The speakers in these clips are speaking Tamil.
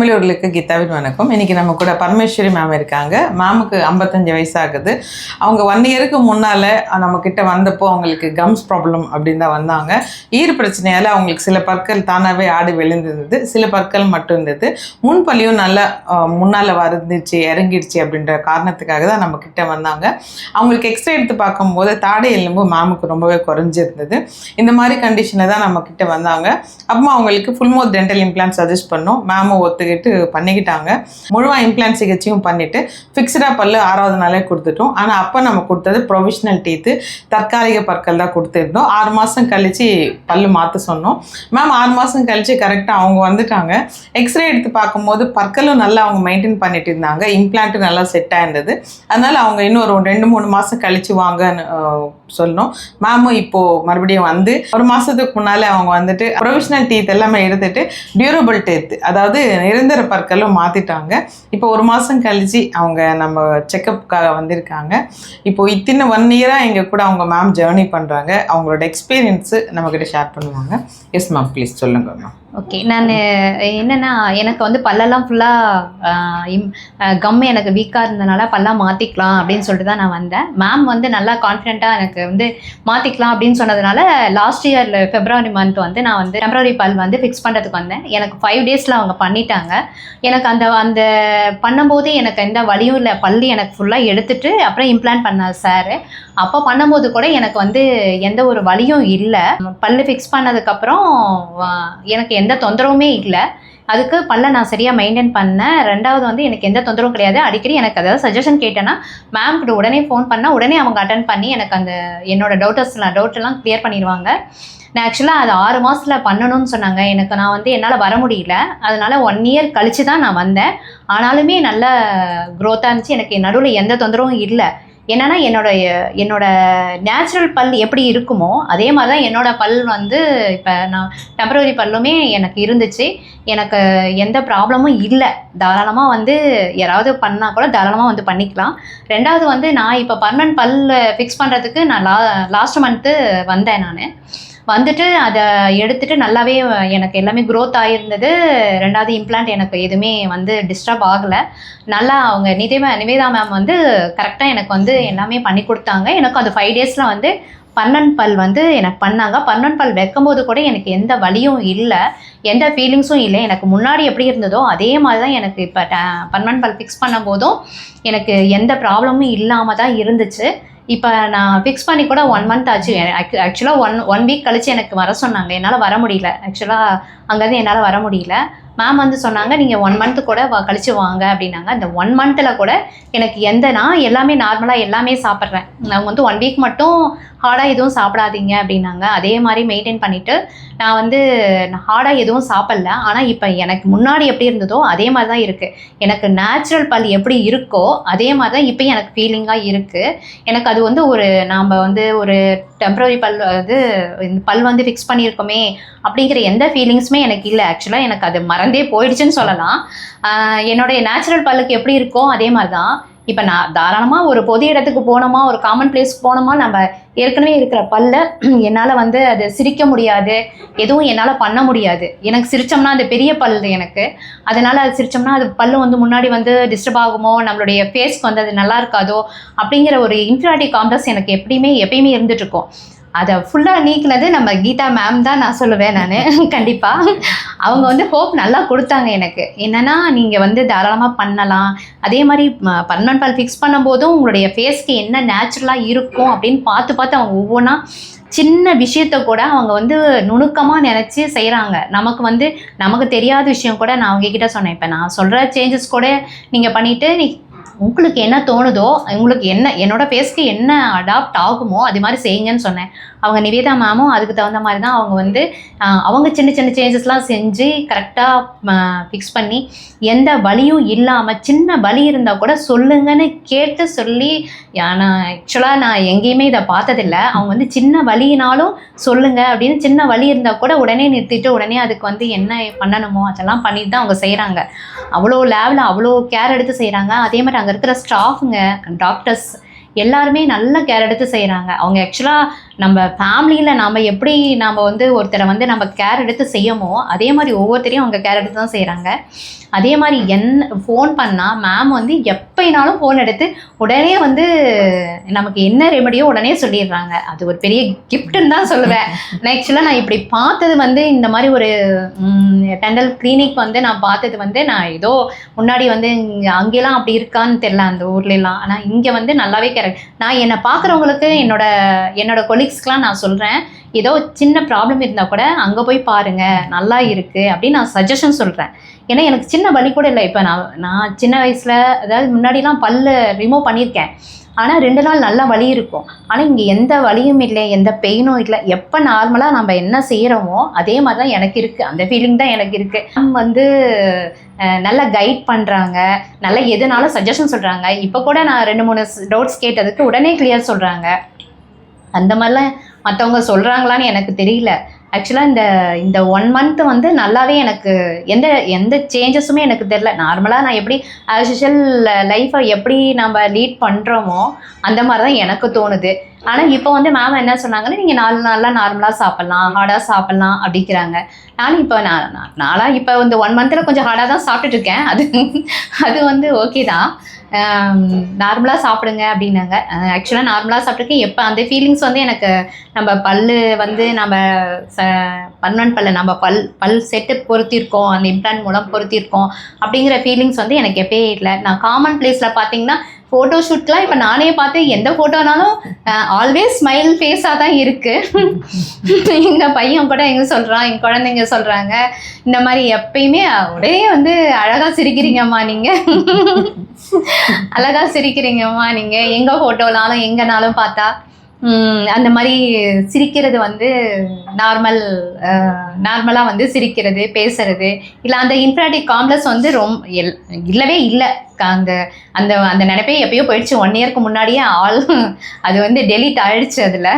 தமிழர்களுக்கு கீதாவின் வணக்கம். இன்றைக்கி நம்ம கூட பரமேஸ்வரி மேம் இருக்காங்க. மேமுக்கு 55 வயசாகுது. அவங்க 1 இயருக்கு முன்னால் நம்மக்கிட்ட வந்தப்போ அவங்களுக்கு கம்ஸ் ப்ராப்ளம் அப்படின்னு தான் வந்தாங்க. ஈறு பிரச்சனையால் அவங்களுக்கு சில பற்கள் தானாகவே ஆடி விழுந்திருந்தது, சில பற்கள் மட்டும் இருந்தது. முன்பள்ளியும் நல்லா முன்னால் வந்துச்சு, இறங்கிடுச்சு அப்படின்ற காரணத்துக்காக தான் நம்மக்கிட்ட வந்தாங்க. அவங்களுக்கு எக்ஸ்ரே எடுத்து பார்க்கும்போது தாடை எலும்பு மேமுக்கு ரொம்பவே குறைஞ்சிருந்தது. இந்த மாதிரி கண்டிஷனில் தான் நம்மக்கிட்ட வந்தாங்க. அப்புறமா அவங்களுக்கு ஃபுல் மவுத் டென்டல் இம்ப்ளான்ட் சஜஸ்ட் பண்ணோம். மேமும் ஒத்துக்கிட்டு பண்ணிக்கிட்டாங்க. முழுவாக இம்ப்ளான்ட் சிகிச்சையும் பண்ணிவிட்டு ஃபிக்ஸ்டாக பல்லு 6வது நாளே கொடுத்துட்டோம். ஆனால் அப்போ நம்ம கொடுத்தது ப்ரொவிஷனல் டீத்து, தற்காலிக பற்கள் தான் கொடுத்துருந்தோம். 6 மாதம் கழித்து பல்லு மாற்ற சொன்னோம். மேம் 6 மாதம் கழித்து கரெக்டாக அவங்க வந்துட்டாங்க. எக்ஸ்ரே எடுத்து பார்க்கும்போது பற்களும் நல்லா அவங்க மெயின்டைன் பண்ணிட்டு இருந்தாங்க, இம்ப்ளான்ட்டும் நல்லா செட் ஆயிருந்தது. அதனால் அவங்க இன்னும் ஒரு 2-3 மாதம் கழித்து வாங்கன்னு சொன்னோம். மேமும் இப்போது மறுபடியும் வந்து 1 மாதத்துக்கு முன்னால் அவங்க வந்துட்டு ப்ரொவிஷனல் டீத் எல்லாமே எடுத்துகிட்டு டியூரபிள் டீத், அதாவது நிரந்தர பற்களும் மாற்றிட்டாங்க. இப்போ 1 மாதம் கழிச்சு அவங்க நம்ம செக்கப்புக்காக வந்திருக்காங்க. இப்போது இத்தனை 1 இயராக எங்கள் கூட அவங்க மேம் ஜேர்னி பண்ணுறாங்க. அவங்களோட எக்ஸ்பீரியன்ஸு நம்மக்கிட்ட ஷேர் பண்ணுவாங்க. எஸ் மேம், ப்ளீஸ் சொல்லுங்கள் மேம். ஓகே, நான் என்னென்னா எனக்கு வந்து பல்லெல்லாம் ஃபுல்லாக கம் எனக்கு வீக்காக இருந்தனால பல்லாம் மாற்றிக்கலாம் அப்படின்னு சொல்லிட்டு தான் நான் வந்தேன். மேம் வந்து நல்லா கான்ஃபிடென்ட்டாக எனக்கு வந்து மாற்றிக்கலாம் அப்படின்னு சொன்னதுனால லாஸ்ட் இயர் February month வந்து நான் வந்து டெம்பரரி பல் வந்து ஃபிக்ஸ் பண்ணுறதுக்கு வந்தேன். எனக்கு 5 days அவங்க பண்ணிட்டாங்க. எனக்கு அந்த பண்ணும்போது எனக்கு எந்த வலியும் இல்லை. பல்லு எனக்கு ஃபுல்லாக எடுத்துட்டு அப்புறம் இம்ப்ளான்ட் பண்ணார் சார். அப்போ பண்ணும்போது கூட எனக்கு வந்து எந்த ஒரு வலியும் இல்லை. பல்லு ஃபிக்ஸ் பண்ணதுக்கப்புறம் எனக்கு எந்த தொந்தரவுமே இல்லை. அதுக்கு பல்ல நான் சரியாக மெயின்டைன் பண்ணேன். 2வது வந்து எனக்கு எந்த தொந்தரவும் கிடையாது. அடிக்கடி எனக்கு அதாவது சஜஷன் கேட்டேன்னா மேம்கிட்ட உடனே ஃபோன் பண்ணால் உடனே அவங்க அட்டன் பண்ணி எனக்கு அந்த என்னோடய டவுட்டெல்லாம் கிளியர் பண்ணிடுவாங்க. நான் ஆக்சுவலாக அது 6 மாதத்தில் பண்ணணும்னு சொன்னாங்க. நான் வந்து என்னால் வர முடியல. அதனால் 1 year கழித்து தான் நான் வந்தேன். ஆனாலுமே நல்ல க்ரோத்தாக இருந்துச்சு. எனக்கு நடுவில் எந்த தொந்தரவும் இல்லை. என்னென்னா என்னோட நேச்சுரல் பல் எப்படி இருக்குமோ அதே மாதிரி தான் என்னோடய பல் வந்து இப்போ நான் டெம்பரரி பல்லுமே எனக்கு இருந்துச்சு. எனக்கு எந்த ப்ராப்ளமும் இல்லை. தாராளமாக வந்து யாராவது பண்ணால் கூட தாராளமாக வந்து பண்ணிக்கலாம். 2வது வந்து நான் இப்போ பர்மனன்ட் பல் ஃபிக்ஸ் பண்ணுறதுக்கு நான் லாஸ்ட் மந்த்து வந்தேன். நான் வந்துட்டு அதை எடுத்துகிட்டு நல்லாவே எனக்கு எல்லாமே க்ரோத் ஆகிருந்தது. 2வது இம்ப்ளான்ட் எனக்கு எதுவுமே வந்து டிஸ்டர்ப் ஆகலை. நல்லா அவங்க நிவேதா மேம் வந்து கரெக்டாக எனக்கு வந்து எல்லாமே பண்ணி கொடுத்தாங்க. எனக்கு அது 5 days வந்து பர்மனன்ட் பல் வந்து எனக்கு பண்ணாங்க. பர்மனன்ட் பல் வைக்கும்போது கூட எனக்கு எந்த வலியும் இல்லை, எந்த ஃபீலிங்ஸும் இல்லை. எனக்கு முன்னாடி எப்படி இருந்ததோ அதே மாதிரி தான் எனக்கு இப்போ பர்மனன்ட் பல் ஃபிக்ஸ் பண்ணும்போதும் எனக்கு எந்த ப்ராப்ளமும் இல்லாமல் தான் இருந்துச்சு. இப்போ நான் ஃபிக்ஸ் பண்ணி கூட 1 month ஆச்சு. ஆக்சுவலாக ஒன் வீக் கழித்து எனக்கு வர சொன்னாங்க. என்னால் வர முடியல. ஆக்சுவலாக அங்கேருந்து என்னால் வர முடியல. மேம் வந்து சொன்னாங்க நீங்கள் 1 month கூட கழிச்சு வாங்க அப்படின்னாங்க. அந்த 1 monthல கூட எனக்கு நான் எல்லாமே நார்மலாக எல்லாமே சாப்பிட்றேன். நான் வந்து 1 week மட்டும் ஹார்டாக எதுவும் சாப்பிடாதீங்க அப்படின்னாங்க. அதே மாதிரி மெயின்டைன் பண்ணிவிட்டு நான் வந்து ஹார்டாக எதுவும் சாப்பிடல. ஆனால் இப்போ எனக்கு முன்னாடி எப்படி இருந்ததோ அதே மாதிரி தான் இருக்குது. எனக்கு நேச்சுரல் பல் எப்படி இருக்கோ அதே மாதிரி தான் இப்போ எனக்கு ஃபீலிங்காக இருக்குது. எனக்கு அது வந்து நாம் வந்து ஒரு டெம்பரரி பல் வந்து ஃபிக்ஸ் பண்ணியிருக்கோமே அப்படிங்கிற எந்த ஃபீலிங்ஸுமே எனக்கு இல்லை. ஆக்சுவலாக எனக்கு அது மறந்தே போயிடுச்சுன்னு சொல்லலாம். என்னுடைய நேச்சுரல் பல்லுக்கு எப்படி இருக்கோ அதே மாதிரி தான். இப்போ நான் தாராளமாக ஒரு பொது இடத்துக்கு போனோமா, ஒரு காமன் பிளேஸ்க்கு போனோமா, நம்ம ஏற்கனவே இருக்கிற பல்ல என்னால் வந்து அது சிரிக்க முடியாது, எதுவும் என்னால் பண்ண முடியாது. எனக்கு சிரித்தோம்னா அந்த பெரிய பல் எனக்கு, அதனால் அது சிரித்தோம்னா அது பல்லு வந்து முன்னாடி வந்து டிஸ்டர்ப் ஆகுமோ, நம்மளுடைய ஃபேஸ்க்கு வந்து அது நல்லா இருக்காதோ அப்படிங்கிற ஒரு இன்ஃபீரியாரிட்டி காம்ப்ளெக்ஸ் எனக்கு எப்பயுமே இருந்துகிட்ருக்கும். அதை ஃபுல்லாக நீக்கினது நம்ம கீதா மேம் தான் நான் சொல்லுவேன். நான் கண்டிப்பாக அவங்க வந்து ஹோப் நல்லா கொடுத்தாங்க எனக்கு. என்னென்னா நீங்கள் வந்து தாராளமாக பண்ணலாம். அதே மாதிரி பர்மனன்ட் பல் ஃபிக்ஸ் பண்ணும்போதும் உங்களுடைய ஃபேஸ்க்கு என்ன நேச்சுரலாக இருக்கும் அப்படின்னு பார்த்து அவங்க ஒவ்வொன்றா சின்ன விஷயத்த கூட அவங்க வந்து நுணுக்கமாக நினச்சி செய்கிறாங்க. நமக்கு தெரியாத விஷயம் கூட நான் அவங்கக்கிட்ட சொன்னேன். இப்போ நான் சொல்கிற சேஞ்சஸ் கூட நீங்கள் பண்ணிவிட்டு உங்களுக்கு என்ன தோணுதோ, உங்களுக்கு என்னோடய ஃபேஸ்க்கு என்ன அடாப்ட் ஆகுமோ அது மாதிரி செய்யுங்கன்னு சொன்னேன். அவங்க நிவேதா மேமும் அதுக்கு தகுந்த மாதிரி தான் அவங்க வந்து அவங்க சின்ன சேஞ்சஸ்லாம் செஞ்சு கரெக்டாக ஃபிக்ஸ் பண்ணி எந்த வலியும் இல்லாமல், சின்ன வலி இருந்தால் கூட சொல்லுங்கன்னு கேட்டு சொல்லி, ஆக்சுவலாக நான் எங்கேயுமே இதை பார்த்ததில்லை. அவங்க வந்து சின்ன வலினாலும் சொல்லுங்கள் அப்படின்னு, சின்ன வலி இருந்தால் கூட உடனே நிறுத்திட்டு உடனே அதுக்கு வந்து என்ன பண்ணணுமோ அதெல்லாம் பண்ணிட்டு தான் அவங்க செய்கிறாங்க. அவ்வளோ லேவில் அவ்வளோ கேர் எடுத்து செய்கிறாங்க. அதே மாதிரி அங்கே இருக்கிற ஸ்டாஃபுங்க, டாக்டர்ஸ் எல்லாருமே நல்ல கேர் எடுத்து செய்கிறாங்க. அவங்க ஆக்சுவலாக நம்ம ஃபேமிலியில் நாம் வந்து ஒருத்தரை வந்து நம்ம கேர் எடுத்து செய்யமோ அதே மாதிரி ஒவ்வொருத்தரையும் அவங்க கேர் எடுத்து தான் செய்கிறாங்க. அதே மாதிரி ஃபோன் பண்ணால் மேம் வந்து எப்போனாலும் ஃபோன் எடுத்து உடனே வந்து நமக்கு என்ன ரெமடியோ உடனே சொல்லிடுறாங்க. அது ஒரு பெரிய கிஃப்ட்டுன்னு தான் சொல்லுவேன். ஆக்சுவலாக நான் இப்படி பார்த்தது வந்து இந்த மாதிரி ஒரு டெண்டல் கிளினிக் வந்து நான் பார்த்தது வந்து நான் ஏதோ முன்னாடி வந்து அங்கெல்லாம் அப்படி இருக்கான்னு தெரில அந்த ஊர்லலாம். ஆனால் இங்கே வந்து நல்லாவே நான் என்னை பார்க்குறவங்களுக்கு என்னோட கொலீக்ஸ்க்கெலாம் நான் சொல்கிறேன், ஏதோ சின்ன ப்ராப்ளம் இருந்தால் கூட அங்கே போய் பாருங்கள், நல்லா இருக்குது அப்படின்னு நான் சஜஷன் சொல்கிறேன். ஏன்னா எனக்கு சின்ன வலி கூட இல்லை. இப்போ நான் சின்ன வயசில் அதாவது முன்னாடிலாம் பல்லு ரிமூவ் பண்ணியிருக்கேன். ஆனால் 2 நாள் நல்லா வலி இருக்கும். ஆனால் இங்கே எந்த வலியும் இல்லை, எந்த பெயினும் இல்லை. எப்போ நார்மலாக நம்ம என்ன செய்கிறோமோ அதே மாதிரி தான் எனக்கு இருக்குது. அந்த ஃபீலிங் தான் எனக்கு இருக்குது. நம்ம வந்து நல்லா கைட் பண்ணுறாங்க, நல்லா எதுனாலும் சஜஷன் சொல்கிறாங்க. இப்போ கூட நான் 2-3 டவுட்ஸ் கேட்டதுக்கு உடனே கிளியர் சொல்கிறாங்க. அந்த மாதிரிலாம் மற்றவங்க சொல்கிறாங்களான்னு எனக்கு தெரியல. ஆக்சுவலாக இந்த 1 மந்த் வந்து நல்லாவே எனக்கு எந்த சேஞ்சஸுமே எனக்கு தெரில. நார்மலாக நான் எப்படி ஆஸ் யூஷுவல் லைஃப்பை எப்படி நம்ம லீட் பண்ணுறோமோ அந்த மாதிரி தான் எனக்கு தோணுது. ஆனால் இப்போ வந்து மேம் என்ன சொன்னாங்கன்னா, நீங்கள் 4 நாளாக நார்மலாக சாப்பிட்லாம், ஹார்டாக சாப்பிட்லாம் அப்படிங்கிறாங்க. நானும் இப்போ நாளாக இப்போ வந்து 1 மந்தில் கொஞ்சம் ஹார்டாக தான் சாப்பிட்டுட்ருக்கேன். அது வந்து ஓகே தான். நார்மலாக சாப்பிடுங்க அப்படின்னாங்க. ஆக்சுவலாக நார்மலாக சாப்பிட்ருக்கேன். எப்போ அந்த ஃபீலிங்ஸ் வந்து எனக்கு நம்ம பல்லு வந்து நம்ம பர்மனன்ட் பல்ல நம்ம பல் செட்டு பொருத்தியிருக்கோம், அந்த இம்ப்ளான்ட் மூலம் பொருத்தியிருக்கோம் அப்படிங்கிற ஃபீலிங்ஸ் வந்து எனக்கு எப்பயே இல்லை. நான் காமன் பிளேஸில் பார்த்தீங்கன்னா ஃபோட்டோ ஷூட்லாம் இப்போ நானே பார்த்து எந்த ஃபோட்டோனாலும் ஆல்வேஸ் ஸ்மைல் ஃபேஸாக தான் இருக்குது. எங்கள் பையன் கூட எங்கே சொல்கிறான், எங்கள் குழந்தைங்க சொல்கிறாங்க, இந்த மாதிரி எப்பயுமே உடனே வந்து அழகாக சிரிக்கிறீங்கம்மா நீங்கள், அழகாக சிரிக்கிறீங்கம்மா நீங்கள், எங்கே ஃபோட்டோனாலும் எங்கேனாலும் பார்த்தா அந்த மாதிரி சிரிக்கிறது வந்து நார்மலாக வந்து சிரிக்கிறது, பேசுறது இல்லை அந்த இன்ஃப்ராடிக் காம்ப்ளெக்ஸ் வந்து இல்லவே இல்லை. அந்த அந்த அந்த நினைப்பே எப்பயோ போயிடுச்சு. 1 இயருக்கு முன்னாடியே அது வந்து டெலீட் ஆயிடுச்சு அதில்.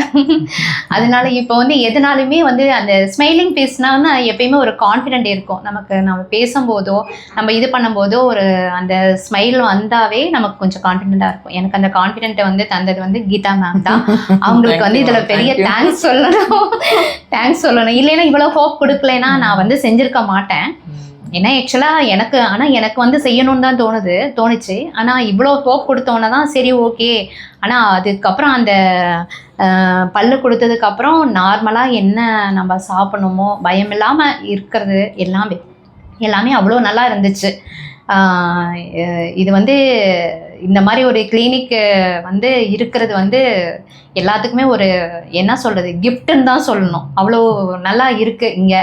அதனால இப்போ வந்து எதுனாலுமே வந்து அந்த ஸ்மைலிங் ஃபேஸ்னா எப்பயுமே ஒரு கான்ஃபிடென்ட் இருக்கும் நமக்கு. நம்ம பேசும்போதோ நம்ம இது பண்ணும்போதோ ஒரு அந்த ஸ்மைல் வந்தாவே நமக்கு கொஞ்சம் கான்ஃபிடென்ட்டாக இருக்கும். எனக்கு அந்த கான்ஃபிடென்ட்டை வந்து தந்தது வந்து கீதா மேம் தான். அவங்களுக்கு வந்து இதில் பெரிய தேங்க்ஸ் சொல்லணும். இல்லைன்னா இவ்வளோ ஹோப் கொடுக்கலைன்னா நான் வந்து செஞ்சுருக்க மாட்டேன். ஏன்னா ஆக்சுவலாக எனக்கு வந்து செய்யணும்னு தான் தோணுச்சு. ஆனால் இவ்வளோ ஹோப் கொடுத்தோன்னே தான் சரி ஓகே. ஆனால் அதுக்கப்புறம் அந்த பல்லு கொடுத்ததுக்கப்புறம் நார்மலாக என்ன நம்ம சாப்பிடணுமோ பயம் இல்லாமல் இருக்கிறது எல்லாமே அவ்வளோ நல்லா இருந்துச்சு. இது வந்து இந்த மாதிரி ஒரு கிளினிக்கு வந்து இருக்கிறது வந்து எல்லாத்துக்குமே ஒரு என்ன சொல்கிறது கிஃப்ட்டுன்னு தான் சொல்லணும். அவ்வளோ நல்லா இருக்குது இங்கே.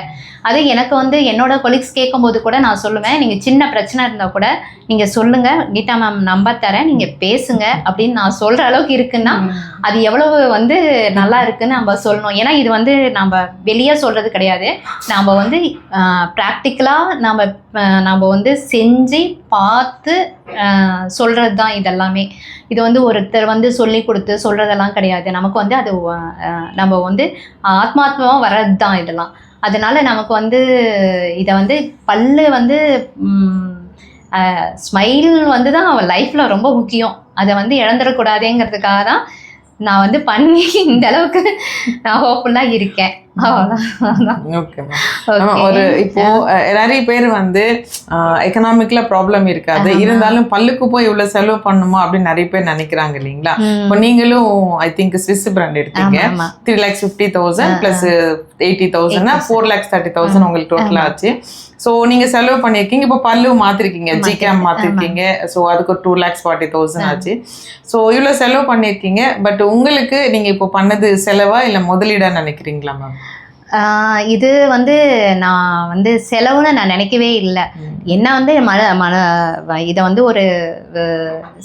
அது எனக்கு வந்து என்னோட கொலீக்ஸ் கேட்கும்போது கூட நான் சொல்லுவேன், நீங்கள் சின்ன பிரச்சனை இருந்தால் கூட நீங்கள் சொல்லுங்கள், கீதா மேம் நம்பர் தரேன், நீங்கள் பேசுங்க அப்படின்னு நான் சொல்கிற அளவுக்கு இருக்குன்னா அது எவ்வளவு வந்து நல்லா இருக்குன்னு நம்ம சொல்லணும். ஏன்னா இது வந்து நம்ம வெளியே சொல்கிறது கிடையாது. நம்ம வந்து ப்ராக்டிக்கலாக நம்ம வந்து செஞ்சு பார்த்து சொல்கிறது தான் இதெல்லாமே. இது வந்து ஒருத்தர் வந்து சொல்லி கொடுத்து சொல்கிறதெல்லாம் கிடையாது. நமக்கு வந்து அது நம்ம வந்து ஆத்மாத்மாவாக வர்றது தான் இதெல்லாம். அதனால நமக்கு வந்து இதை வந்து பல்லு வந்து ஸ்மைல் வந்து தான் லைஃப்பில் ரொம்ப முக்கியம். அதை வந்து இழந்துடக்கூடாதுங்கிறதுக்காக தான் நான் வந்து பண்ணி இந்த அளவுக்கு நான் ஹோப்ஃபுல்லாக இருக்கேன். ஒரு இப்போ நிறைய பேர் வந்து எக்கனாமிக்ல ப்ராப்ளம் இருக்காது, இருந்தாலும் பல்லுக்கு போய் இவ்வளவு செலவு பண்ணுமா அப்படின்னு நிறைய பேர் நினைக்கிறாங்க இல்லைங்களா. இப்போ நீங்களும் ஐ திங்க் ஸ்விஸ் பிராண்ட் எடுத்தீங்க. 3,50,000 பிளஸ் 80,000 4,30,000 உங்களுக்கு டோட்டலா ஆச்சு. ஸோ நீங்க செலவு பண்ணியிருக்கீங்க. இப்போ பல்லு மாத்திருக்கீங்க, ஜிகேம் மாத்திருக்கீங்க. ஸோ அதுக்கு ஒரு 2,40,000 ஆச்சு. ஸோ இவ்வளோ செலவு பண்ணியிருக்கீங்க. பட் உங்களுக்கு நீங்க இப்போ பண்ணது செலவா இல்லை முதலீடா நினைக்கிறீங்களா மேம்? இது வந்து நான் வந்து செலவுன்னு நான் நினைக்கவே இல்லை. என்ன வந்து இதை வந்து ஒரு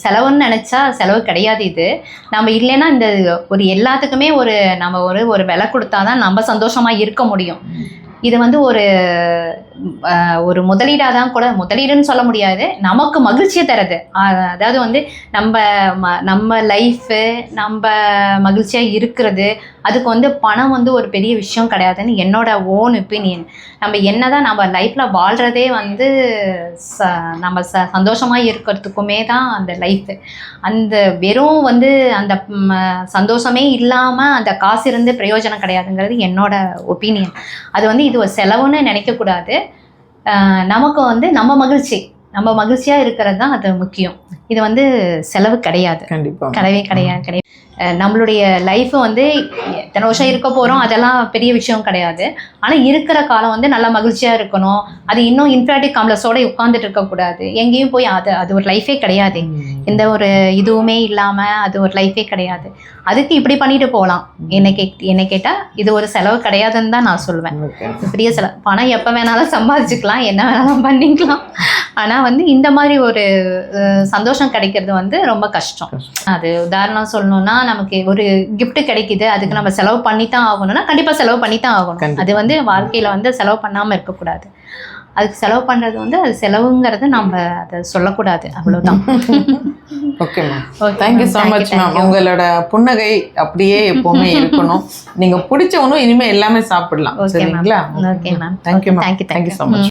செலவுன்னு நினச்சா செலவு கிடையாது. இது நம்ம இல்லைன்னா இந்த ஒரு எல்லாத்துக்குமே நம்ம ஒரு விலை கொடுத்தா தான் நம்ம சந்தோஷமாக இருக்க முடியும். இது வந்து ஒரு முதலீடாக தான் கூட, முதலீடுன்னு சொல்ல முடியாது, நமக்கு மகிழ்ச்சியை தருது. அதாவது வந்து நம்ம லைஃபு நம்ம மகிழ்ச்சியாக இருக்கிறது, அதுக்கு வந்து பணம் வந்து ஒரு பெரிய விஷயம் கிடையாதுன்னு என்னோட ஓன் ஒப்பீனியன். நம்ம என்னதான் நம்ம லைஃப்பில் வாழ்கிறதே வந்து நம்ம சந்தோஷமாக இருக்கிறதுக்குமே தான் அந்த லைஃபு. அந்த வெறும் வந்து அந்த சந்தோஷமே இல்லாமல் அந்த காசு இருந்து பிரயோஜனம் கிடையாதுங்கிறது என்னோட ஒப்பீனியன். அது வந்து இது ஒரு செலவுன்னு நினைக்கக்கூடாது. நமக்கு வந்து நம்ம மகிழ்ச்சியாக இருக்கிறது தான் அது முக்கியம். இது வந்து செலவு கிடையாது, கண்டிப்பா கிடையாது. நம்மளுடைய லைஃப் வந்து எத்தனை வருஷம் இருக்க போகிறோம் அதெல்லாம் பெரிய விஷயம் கிடையாது. ஆனால் இருக்கிற காலம் வந்து நல்லா மகிழ்ச்சியாக இருக்கணும். அது இன்னும் இன்ஃபினிட்டி காம்ப்ளெக்ஸோட உட்காந்துட்டு இருக்கக்கூடாது. எங்கேயும் போய் அது ஒரு லைஃபே கிடையாது. எந்த ஒரு இதுவுமே இல்லாமல் அது ஒரு லைஃபே கிடையாது. அதுக்கு இப்படி பண்ணிட்டு போகலாம். என்னை கேட்டால் இது ஒரு செலவு கிடையாதுன்னு தான் நான் சொல்லுவேன். பெரிய செலவு, பணம் எப்போ வேணாலும் சம்பாதிச்சுக்கலாம், என்ன வேணாலும் பண்ணிக்கலாம். ஆனால் வந்து இந்த மாதிரி ஒரு சந்தோஷம் கிடைக்கிறது வந்து ரொம்ப கஷ்டம். அது உதாரணம் சொல்லணும்னா, நமக்கு ஒரு கிஃப்ட் கிடைக்குது, அதுக்கு நம்ம செலவு பண்ணித்தான் ஆகணும்னா கண்டிப்பாக செலவு பண்ணித்தான் ஆகணும். அது வந்து வாழ்க்கையில் வந்து செலவு பண்ணாமல் இருக்கக்கூடாது. அதுக்கு செலவு பண்ணுறது வந்து அது செலவுங்கிறது நம்ம அதை சொல்லக்கூடாது, அவ்வளோதான். Okay ma'am, thank you so much ma'am. உங்களோட புன்னகை அப்படியே எப்போவுமே இருக்கணும். நீங்கள் பிடிச்சவனும் இனிமேல் எல்லாமே சாப்பிடலாம், சரிங்களா? Okay ma'am, thank you ma'am, thank you so much.